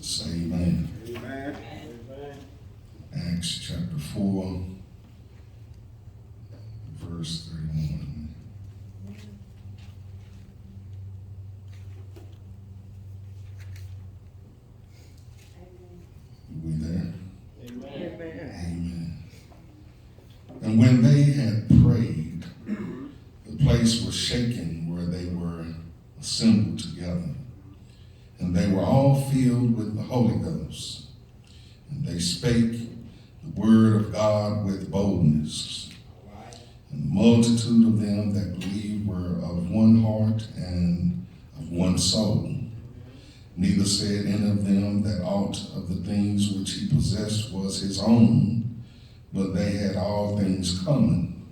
Say amen. Amen. Acts chapter 4, verse 31. We there? Amen. Amen. And when they had prayed, the place was shaken where they were assembled together. And they were all filled with the Holy Ghost. And they spake the word of God with boldness. And the multitude of them that believed were of one heart and of one soul. Neither said any of them that aught of the things which he possessed was his own, but they had all things common.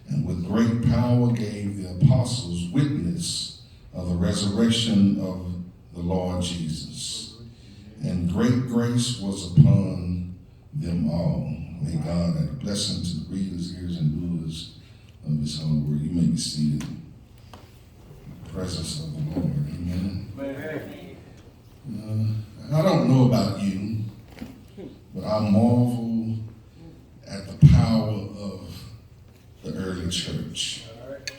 And with great power gave the apostles witness of the resurrection of the Lord Jesus. And great grace was upon them all. May God add a blessing to the readers, hearers, and doers of his holy word. You may be seated in the presence of the Lord. Amen. I don't know about you, but I marvel at the power of the early church. It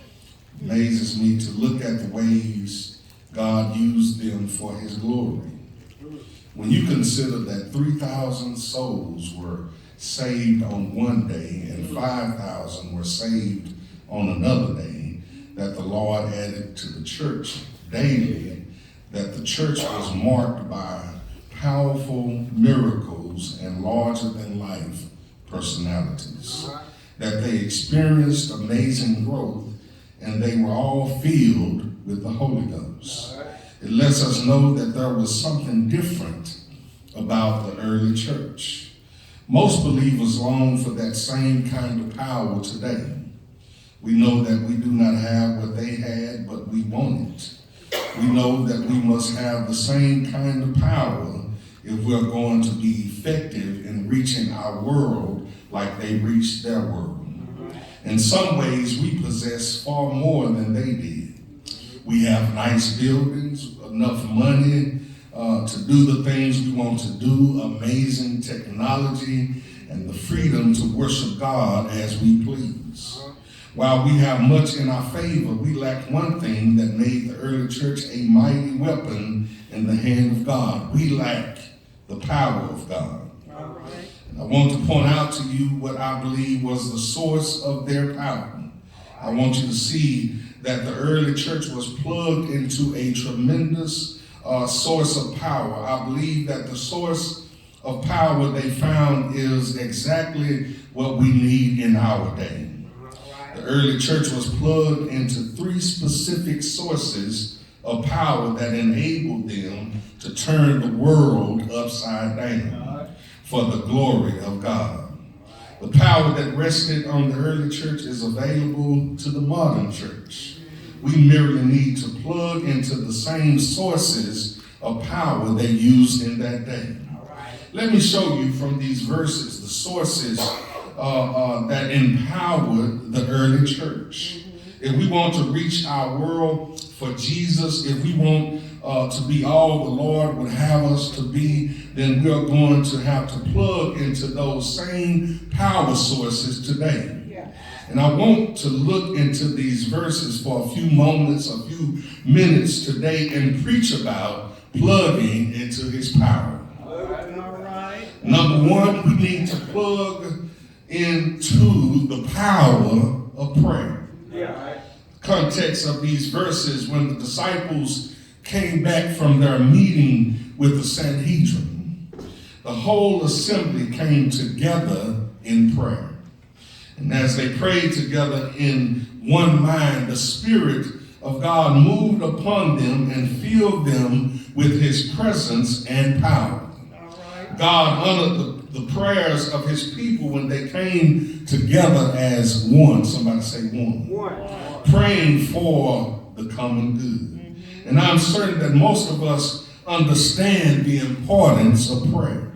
amazes me to look at the ways God used them for his glory. When you consider that 3,000 souls were saved on one day and 5,000 were saved on another day, that the Lord added to the church daily, that the church was marked by powerful miracles and larger than life personalities, that they experienced amazing growth, and they were all filled with the Holy Ghost. It lets us know that there was something different about the early church. Most believers long for that same kind of power today. We know that we do not have what they had, but we want it. We know that we must have the same kind of power if we're going to be effective in reaching our world like they reached their world. In some ways, we possess far more than they did. We have nice buildings, enough money to do the things we want to do, amazing technology, and the freedom to worship God as we please. While we have much in our favor, we lack one thing that made the early church a mighty weapon in the hand of God. We lack the power of God. And I want to point out to you what I believe was the source of their power. I want you to see that the early church was plugged into a tremendous source of power. I believe that the source of power they found is exactly what we need in our day. The early church was plugged into three specific sources of power that enabled them to turn the world upside down for the glory of God. The power that rested on the early church is available to the modern church. We merely need to plug into the same sources of power they used in that day. Let me show you from these verses the sources that empowered the early church. If we want to reach our world for Jesus, if we want to be all the Lord would have us to be, then we're going to have to plug into those same power sources today. And I want to look into these verses for a few moments, a few minutes today and preach about plugging into his power. Number one, we need to plug into the power of prayer. Context of these verses, when the disciples came back from their meeting with the Sanhedrin, the whole assembly came together in prayer. And as they prayed together in one mind, the Spirit of God moved upon them and filled them with his presence and power. God honored the prayers of his people when they came together as one. Somebody say one. Praying for the common good. And I'm certain that most of us understand the importance of prayer.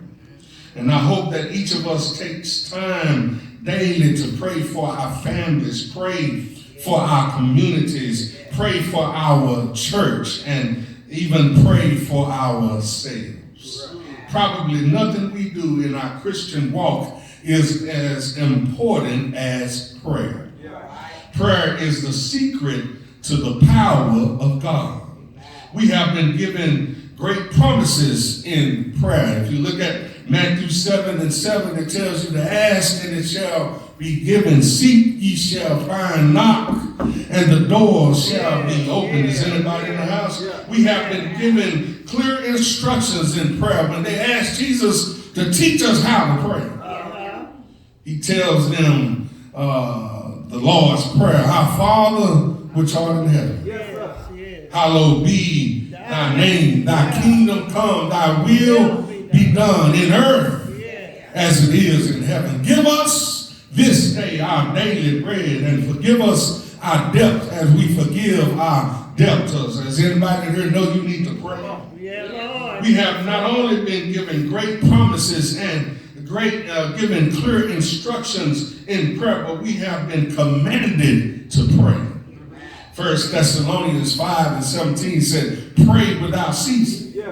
And I hope that each of us takes time daily to pray for our families, pray for our communities, pray for our church, and even pray for ourselves. Probably nothing we do in our Christian walk is as important as prayer. Prayer is the secret to the power of God. We have been given great promises in prayer. If you look at Matthew 7:7, it tells you to ask and it shall be given. Seek, ye shall find. Knock, and the door shall be open. Is anybody in the house? We have been given clear instructions in prayer. When they asked Jesus to teach us how to pray, he tells them the Lord's Prayer. Our Father, which art in heaven, hallowed be thy name. Thy kingdom come, thy will be done in earth as it is in heaven. Give us this day our daily bread, and forgive us our debts as we forgive our debtors. Does anybody here know you need to pray? We have not only been given great promises and given clear instructions in prayer, but we have been commanded to pray. 1 Thessalonians 5:17 said, pray without ceasing.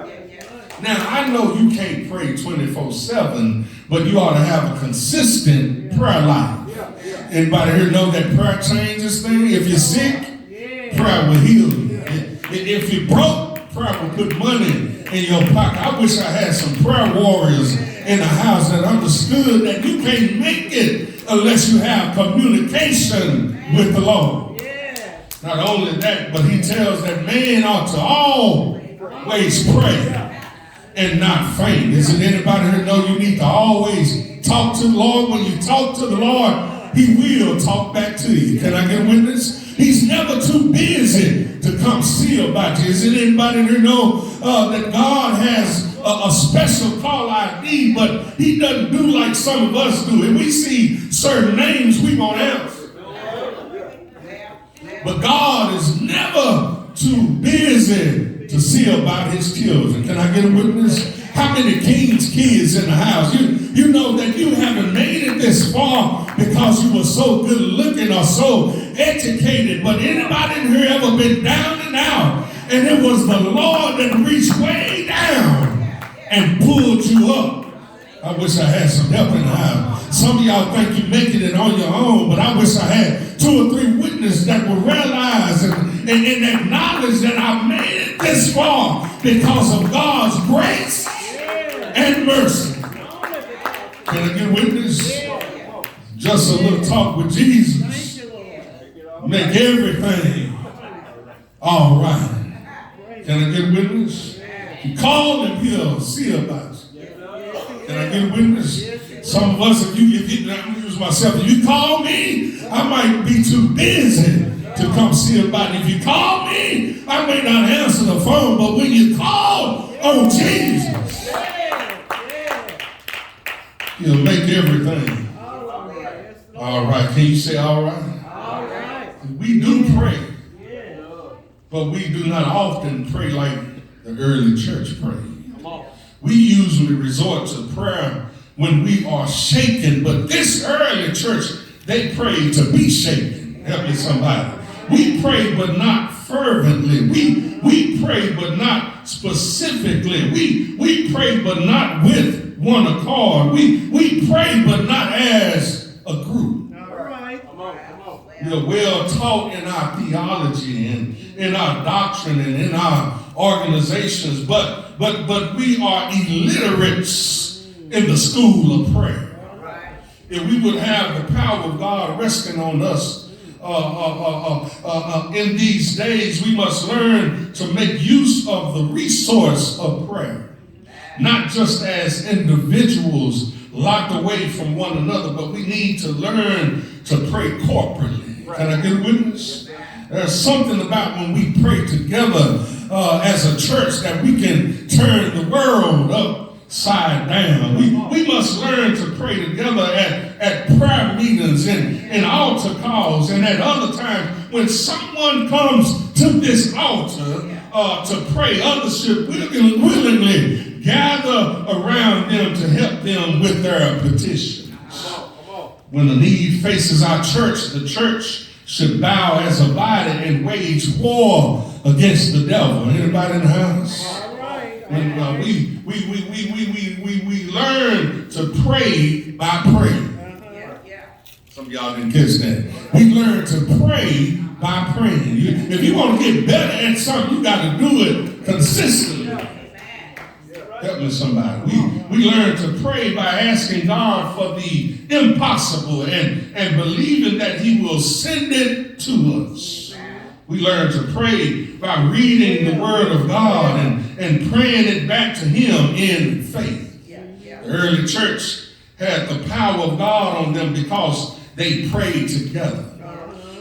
Now, I know you can't pray 24/7, but you ought to have a consistent prayer life. Anybody here know that prayer changes things? If you're sick, prayer will heal you. If you're broke, prayer will put money in your pocket. I wish I had some prayer warriors in the house that understood that you can't make it unless you have communication with the Lord. Not only that, but he tells that man ought to always pray and not faint. Isn't anybody here know you need to always talk to the Lord? When you talk to the Lord, he will talk back to you. Can I get a witness? He's never too busy to come see about you. Isn't anybody here know that God has a special call ID, but he doesn't do like some of us do. If we see certain names, we won't answer. But God is never too busy to see about his children. Can I get a witness? How many king's kids in the house? You know that you haven't made it this far because you were so good looking or so educated. But anybody in here ever been down and out, and it was the Lord that reached way down and pulled you up? I wish I had some help in the house. Some of y'all think you're making it on your own, but I wish I had 2 or 3 witnesses that would realize and acknowledge that I made it this far because of God's grace and mercy. Can I get a witness? Just a little talk with Jesus. Make everything all right. Can I get a witness? You call him, he'll see about you. Can I get a witness? Some of us, I'm going to use myself. If you call me, I might be too busy to come see about it. If you call me, I may not answer the phone, but when you call on Jesus, he'll make everything all right. Can you say all right? All right. We do pray, but we do not often pray like the early church prayed. We usually resort to prayer when we are shaken, but this early church, they prayed to be shaken. Help me somebody. We pray but not fervently. We pray but not specifically. We pray but not with one accord. We pray but not as a group. All right. Come on. We're well taught in our theology and in our doctrine and in our organizations, but we are illiterates in the school of prayer. If we would have the power of God resting on us in these days, we must learn to make use of the resource of prayer, not just as individuals locked away from one another, but we need to learn to pray corporately. Can I get a witness? There's something about when we pray together as a church that we can turn the world upside down. We must learn to pray together at prayer meetings and altar calls, and at other times when someone comes to this altar to pray, others should willingly gather around them to help them with their petitions. When the need faces our church, the church should bow as a body and wage war against the devil. Anybody in the house? When we learn to pray by praying. Some of y'all didn't catch that. We learn to pray by praying. If you want to get better at something, you got to do it consistently. Help me, somebody. We learn to pray by asking God for the impossible and believing that He will send it to us. We learn to pray by reading the Word of God and praying it back to Him in faith. The early church had the power of God on them because they prayed together.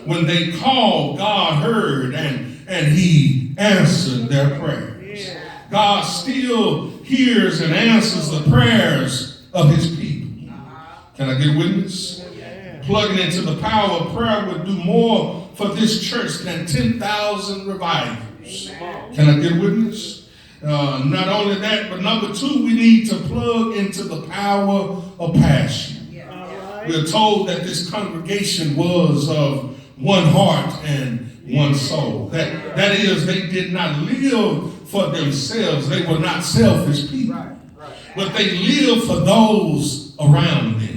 When they called, God heard and He answered their prayers. God still hears and answers the prayers of His people. Can I get a witness? Plugging into the power of prayer would do more for this church than 10,000 revivals. Can I get a witness? Not only that, but number two, we need to plug into the power of passion. We're told that this congregation was of one heart and one soul. That is, they did not live for themselves. They were not selfish people. But they lived for those around them.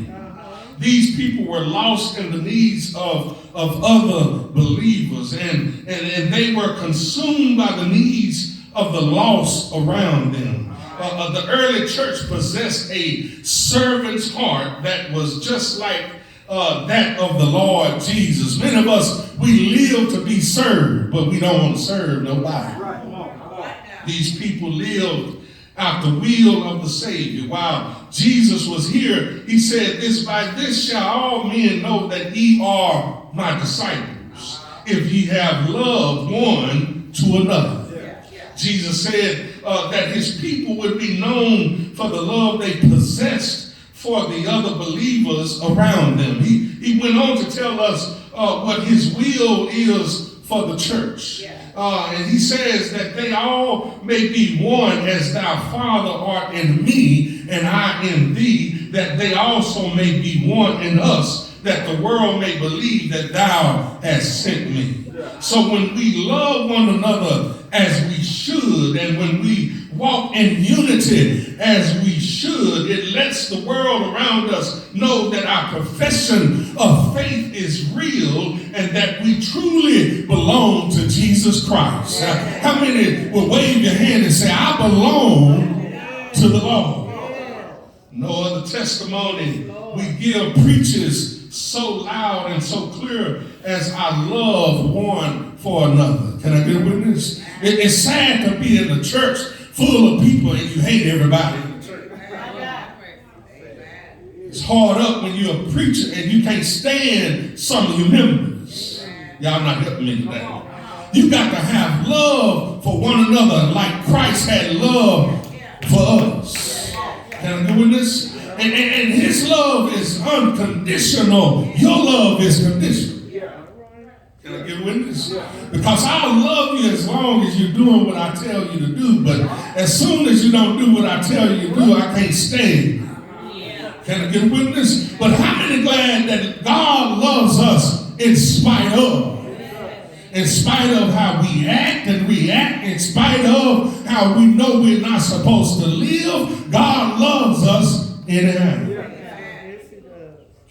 These people were lost in the needs of other believers, and they were consumed by the needs of the lost around them. The early church possessed a servant's heart that was just like that of the Lord Jesus. Many of us, we live to be served, but we don't want to serve nobody. These people lived out the will of the Savior. While Jesus was here, He said, by this shall all men know that ye are my disciples, if ye have love one to another. Jesus said that His people would be known for the love they possessed for the other believers around them. He went on to tell us what His will is for the church. And He says that they all may be one as Thou, Father, art in me, and I in Thee, that they also may be one in us, that the world may believe that Thou hast sent me. So when we love one another as we should, and when we walk in unity as we should, it lets the world around us know that our profession of faith is real and that we truly belong to Jesus Christ. How many will wave your hand and say, I belong to the Lord? No other testimony we give preaches so loud and so clear as our love one for another. Can I get a witness? It's sad to be in a church full of people and you hate everybody in the church. It's hard up when you're a preacher and you can't stand some of your members. Y'all not helping me today. You got to have love for one another like Christ had love for us. Can I get a witness? And His love is unconditional. Your love is conditional. Can I get a witness? Because I'll love you as long as you're doing what I tell you to do. But as soon as you don't do what I tell you to do, I can't stand. Can I get a witness? But how many glad that God loves us in spite of? In spite of how we act and react, in spite of how we know we're not supposed to live, God loves us anyhow.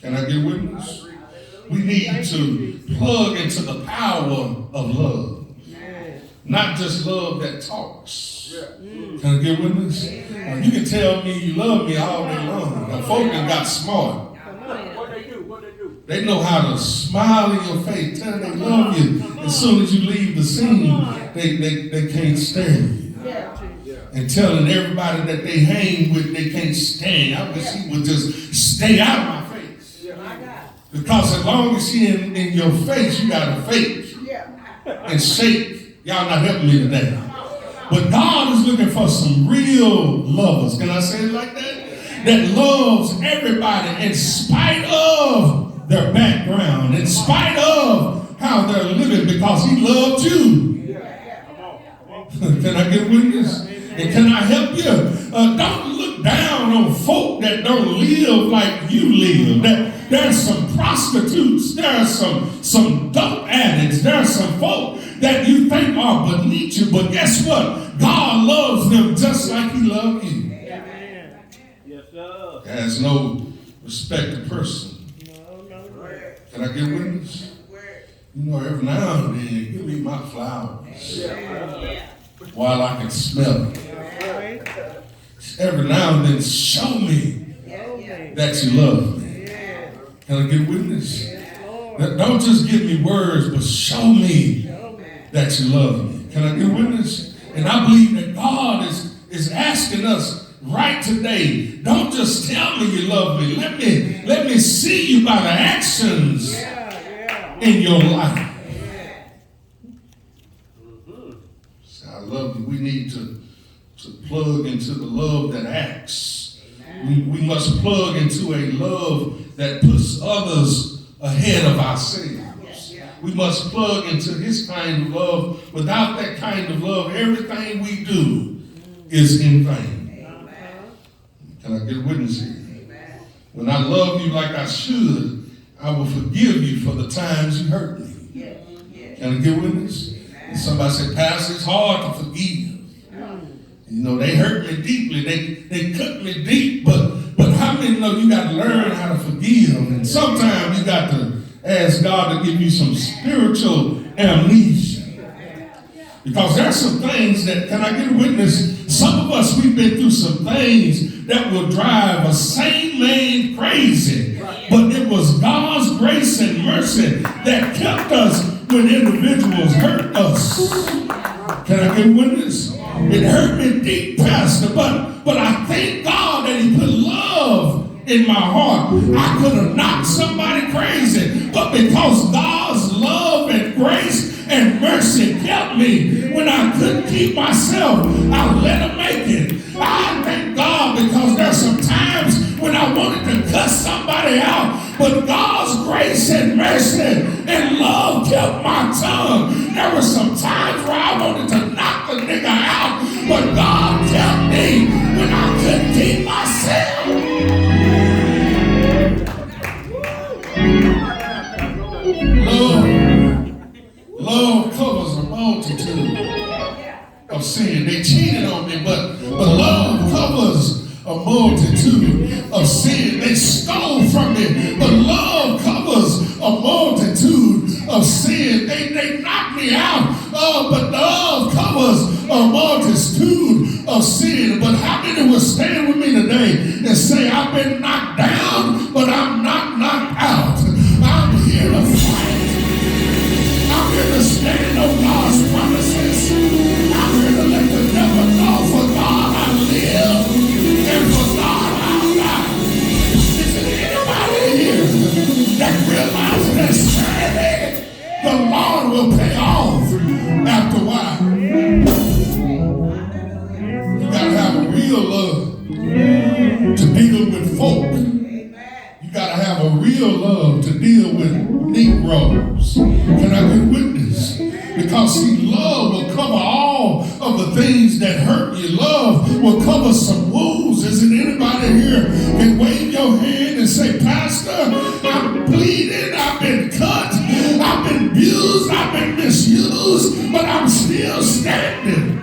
Can I get a witness? We need to plug into the power of love. Not just love that talks. Can I get a witness? You can tell me you love me all day long. Now, folk that got smart. They know how to smile in your face, tell they love you. As soon as you leave the scene, they can't stand you. And telling everybody that they hang with, they can't stand. I wish he would just stay out of my face. Because as long as he in your face, you got to fake and shake. Y'all not helping me today. But God is looking for some real lovers. Can I say it like that? That loves everybody in spite of their background, in spite of how they're living, because He loved you. Can I get a witness? And can I help you? Don't look down on folk that don't live like you live. There's some prostitutes. There are some dope addicts. There are some folk that you think are beneath you. But guess what? God loves them just like he loved you. Amen. Yes, sir. Has no respect to person. No. Can I get a witness? You know, every now and then, give me my flowers while I can smell it. Every now and then, show me that you love me. Can I get a witness? Don't just give me words, but show me that you love me. Can I get a witness? And I believe that God is asking us right today, don't just tell me you love me. Let me see you by the actions in your life. So I love you. We need to plug into the love that acts. We must plug into a love that puts others ahead of ourselves. We must plug into his kind of love. Without that kind of love, everything we do is in vain. Can I get a witness here? When I love you like I should, I will forgive you for the times you hurt me. Can I get a witness? And somebody said, Pastor, it's hard to forgive. You know, they hurt me deeply. They cut me deep. But how many know you got to learn how to forgive? And sometimes you got to ask God to give you some spiritual amnesia. Because there's some things that, can I get a witness? Some of us, we've been through some things that will drive a sane man crazy. But it was God's grace and mercy that kept us when individuals hurt us. Can I get a witness? It hurt me deep, Pastor, but I thank God that he put love in my heart. I could have knocked somebody crazy, but because God's love and grace and mercy kept me when I couldn't keep myself, I let him make it. I thank God because there's some times when I wanted to cut somebody out, but God's grace and mercy and love kept my tongue. There were some times where I wanted to knock the nigga out, but God kept me when I couldn't keep myself. Love covers a multitude of sin. They cheated on me, but love covers a multitude of sin. They stole from me, but love covers a multitude of sin. They knocked me out, but love covers a multitude of sin. But how many will stand with me today and say, I've been knocked down, but I'm not knocked out? I'm here to fight. I'm here to stand on God's promises. I'm here to let the devil know for God I live and for God I die. Is there anybody here that realizes that surely the Lord will pay off after a while? You got to have a real love to deal with folk. You got to have a real love to deal with Negroes. Can I get witness? Because see, love will cover all of the things that hurt you. Love will cover some wounds. Isn't anybody here can wave your hand and say, Pastor, I'm bleeding, I've been cut, I've been abused, I've been misused, but I'm still standing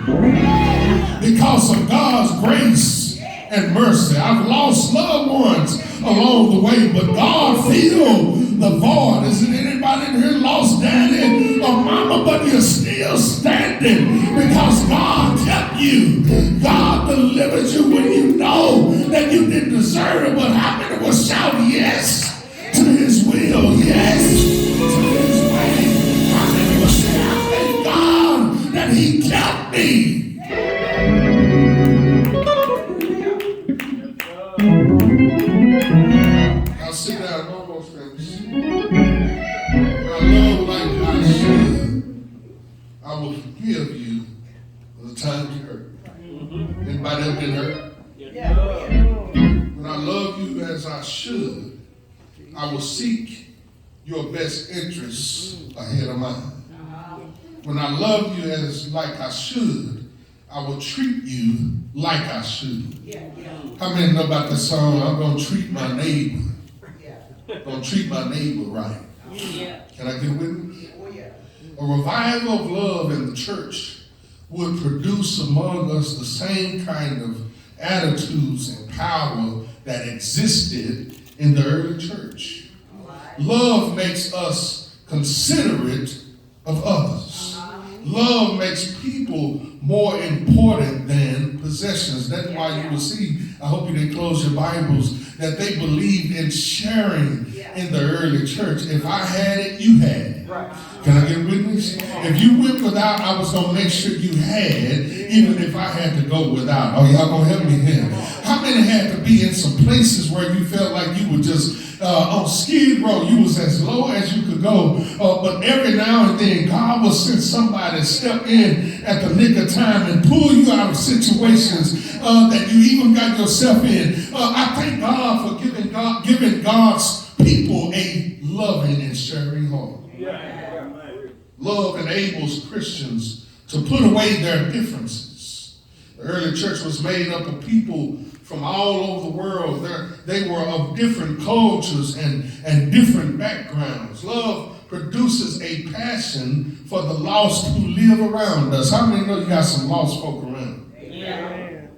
because of God's grace and mercy. I've lost loved ones along the way, but God filled the void. Isn't anybody in here lost daddy or mama, but you're still standing because God kept you. God delivered you when you know that you didn't deserve it. But how many will shout yes to his will, yes to his way? How many will say, I thank God that he kept me? I'll sit down almost finished. I love like I should. I will forgive you for the times you hurt. Anybody else been hurt? When I love you as I should, I will seek your best interests ahead of mine. When I love you as like I should, I will treat you like I should. How many know about the song, I'm going to treat my neighbor? Going to treat my neighbor right. Can I get with me? a revival of love in the church would produce among us the same kind of attitudes and power that existed in the early church. Love makes us considerate of others. Love makes people more important than possessions. That's why you will see, I hope you didn't close your Bibles, that they believed in sharing in the early church. If I had it, you had it. Can I get a witness? If you went without, I was going to make sure you had, even if I had to go without. Oh, y'all going to help me here? How many had to be in some places where you felt like you were just on Skid Row? You was as low as you could go. But every now and then, God will send somebody to step in at the nick of time and pull you out of situations that you even got yourself in. I thank God for giving God's people a loving and sharing heart. Love enables Christians to put away their differences. The early church was made up of people from all over the world. They were of different cultures and different backgrounds. Love produces a passion for the lost who live around us. How many know you got some lost folk around? Amen.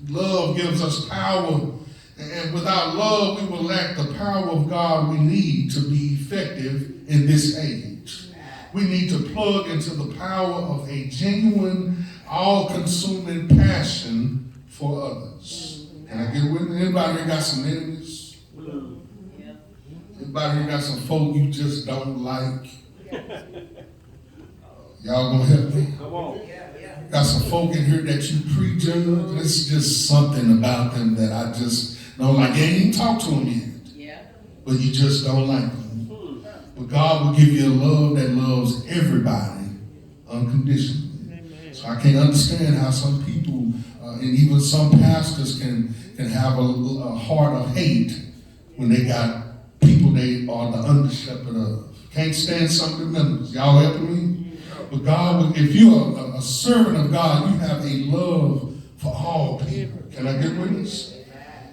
Love gives us power, and without love, we will lack the power of God we need to be effective in this age. We need to plug into the power of a genuine, all-consuming passion for others. Can I get with me? Anybody got some enemies? Anybody got some folk you just don't like? Y'all gonna help me? Come on. Got some folk in here that you prejudge. It's just something about them that I just don't like. You ain't even talked to them yet, but you just don't like them. But God will give you a love that loves everybody unconditionally. Amen. So I can't understand how some people and even some pastors can have a heart of hate when they got people they are the under shepherd of. Can't stand some of the members. Y'all helping me? But God, if you're a servant of God, you have a love for all people. Can I get witness?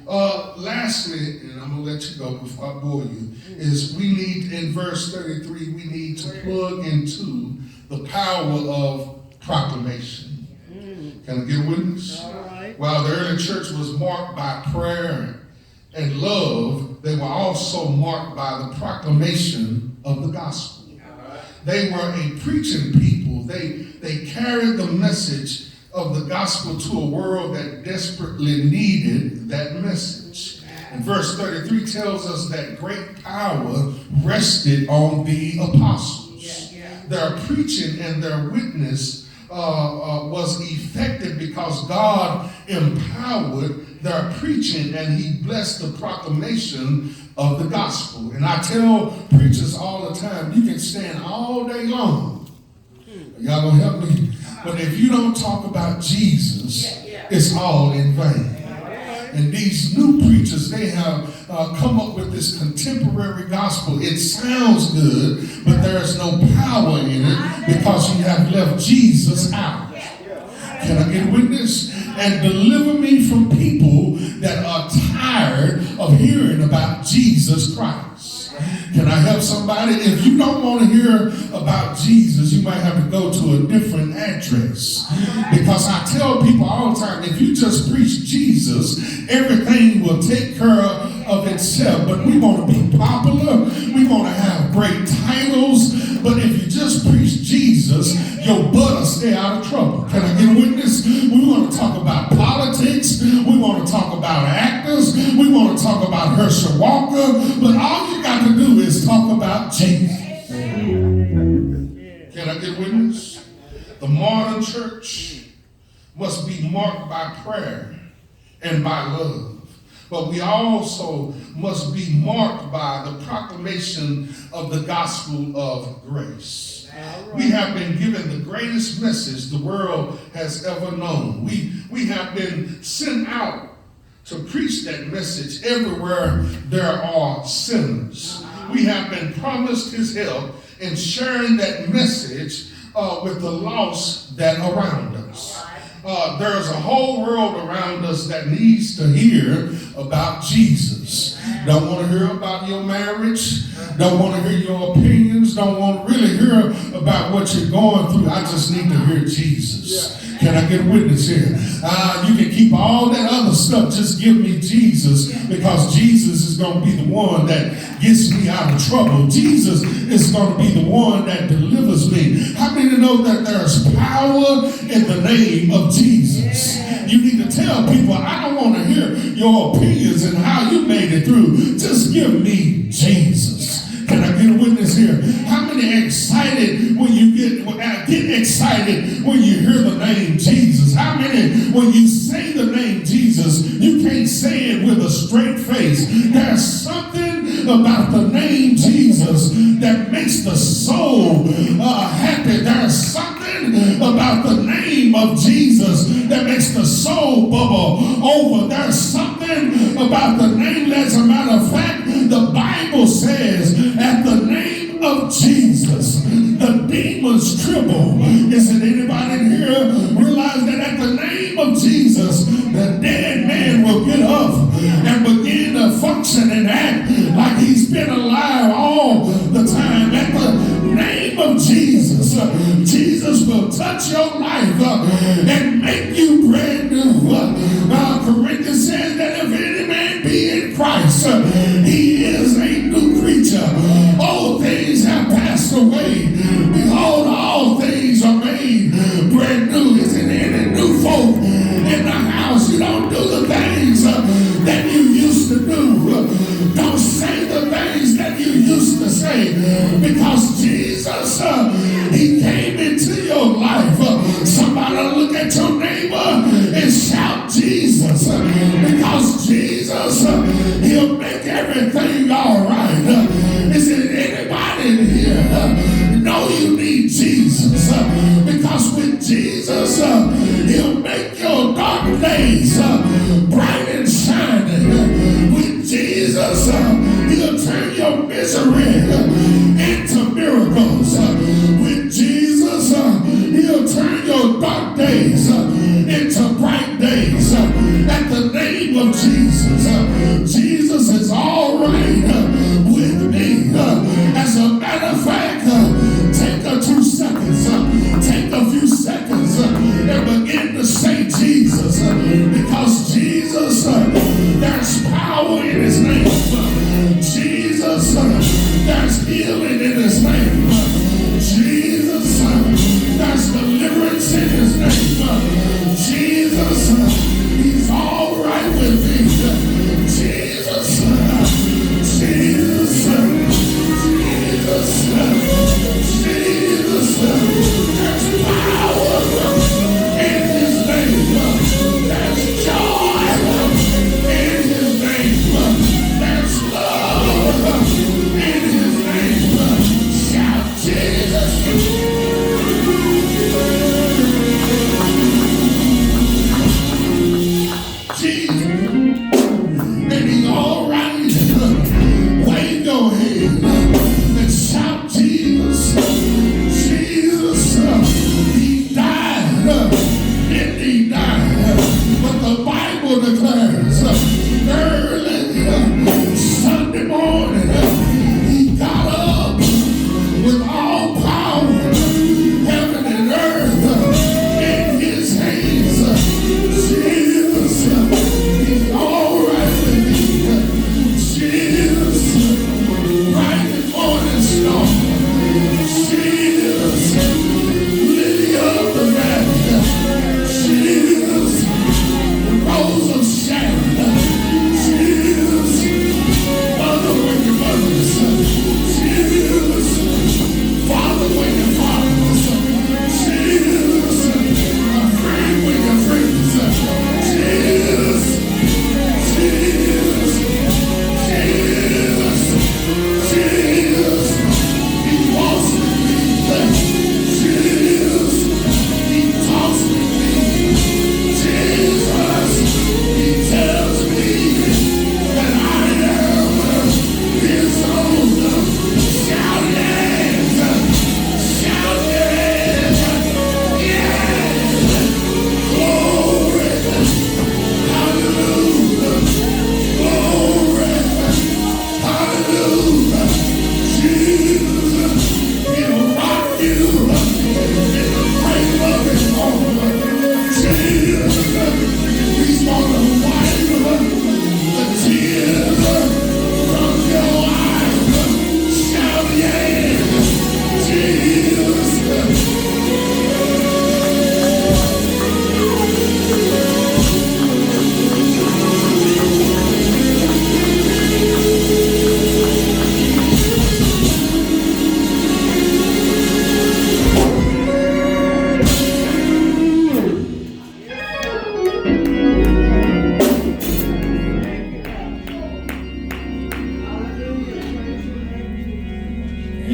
Lastly, and I'm going to let you go before I bore you, is we need, in verse 33, we need to plug into the power of proclamation. Can I get a witness? While the early church was marked by prayer and love, they were also marked by the proclamation of the gospel. They were a preaching people. They carried the message of the gospel to a world that desperately needed that message. And verse 33 tells us that great power rested on the apostles. Their preaching and their witness was effective because God empowered their preaching and he blessed the proclamation of the gospel. And I tell preachers all the time, you can stand all day long. Y'all gonna help me? But if you don't talk about Jesus, it's all in vain. And these new preachers, they have come up with this contemporary gospel. It sounds good, but there's no power in it because you have left Jesus out. Can I get a witness? And deliver me from people that are tired of hearing about Jesus Christ. Can I help somebody? If you don't want to hear about Jesus, you might have to go to a different address. Because I tell people all the time, if you just preach Jesus, everything will take care of itself. But we want to be popular. We want to have great titles. But if you just preach Jesus, your butt will stay out of trouble. Can I get a witness? We want to talk about politics. We want to talk about actors. We want to talk about Herschel Walker. But all you got to do is talk about Jesus. Can I get a witness? The modern church must be marked by prayer and by love. But we also must be marked by the proclamation of the gospel of grace. We have been given the greatest message the world has ever known. We have been sent out to preach that message everywhere there are sinners. We have been promised his help in sharing that message with the lost that are around us. There's a whole world around us that needs to hear about Jesus. Don't want to hear about your marriage. don't want to hear your opinions, don't want to really hear about what you're going through. I just need to hear Jesus. Can I get a witness here? You can keep all that other stuff. Just give me Jesus, because Jesus is going to be the one that gets me out of trouble. Jesus is going to be the one that delivers me. How many know that there's power in the name of Jesus? You need to tell people, I don't want to hear your opinions and how you made it through. Just give me Jesus. Can I get a witness here? How many excited when you get excited when you hear the name Jesus? How many when you say the name Jesus, you can't say it with a straight face? There's something about the name Jesus that makes the soul happy. There's something about the name of Jesus that makes the soul bubble over. There's something about the name. As a matter of fact, the Bible says at the name of Jesus, the demons tremble. Isn't anybody in here realize that at the name of Jesus, the dead man will get up and begin to function and act like he's been alive all the time? At the name of Jesus, Jesus will touch your life and make you brand new. Corinthians says that if any man be in Christ, he is a new creature. All things have passed away. Behold, all things are made brand new. Isn't any new folk in the house? You don't do the things that you used to do. Don't say the things that you used to say, because Jesus, he came into your life. Somebody look at your neighbor and shout Jesus, because Jesus, he'll make everything all right. Is there anybody in here know you need Jesus? Because with Jesus, he'll make your dark days bright and shining. With Jesus, he'll turn your misery into miracles. With Jesus, he'll turn your dark days into bright days. At the name of Jesus, Jesus is all right with me. As a matter of fact, take 2 seconds, take a few seconds and begin to say Jesus, because Jesus, there's power in his name. Jesus, there's healing in his name. Jesus, there's deliverance in his name. Jesus, he's all right with me. Jesus, Jesus, Jesus, there's power in his name. There's joy in his name. There's love in his name. Shout Jesus. And he's all right. Wave your hand and shout Jesus. Jesus, he died. And he died. But the Bible declares early Sunday morning, he got up with all power, heaven and earth in his hands. Jesus, he's all right with me. Jesus, bright and morning star. Jesus, lily of the valley. Jesus, rose of Sharon. Jesus,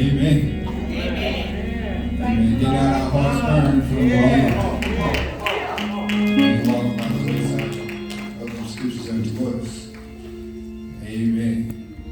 Amen. Amen. Get out our hearts burn for the Lord.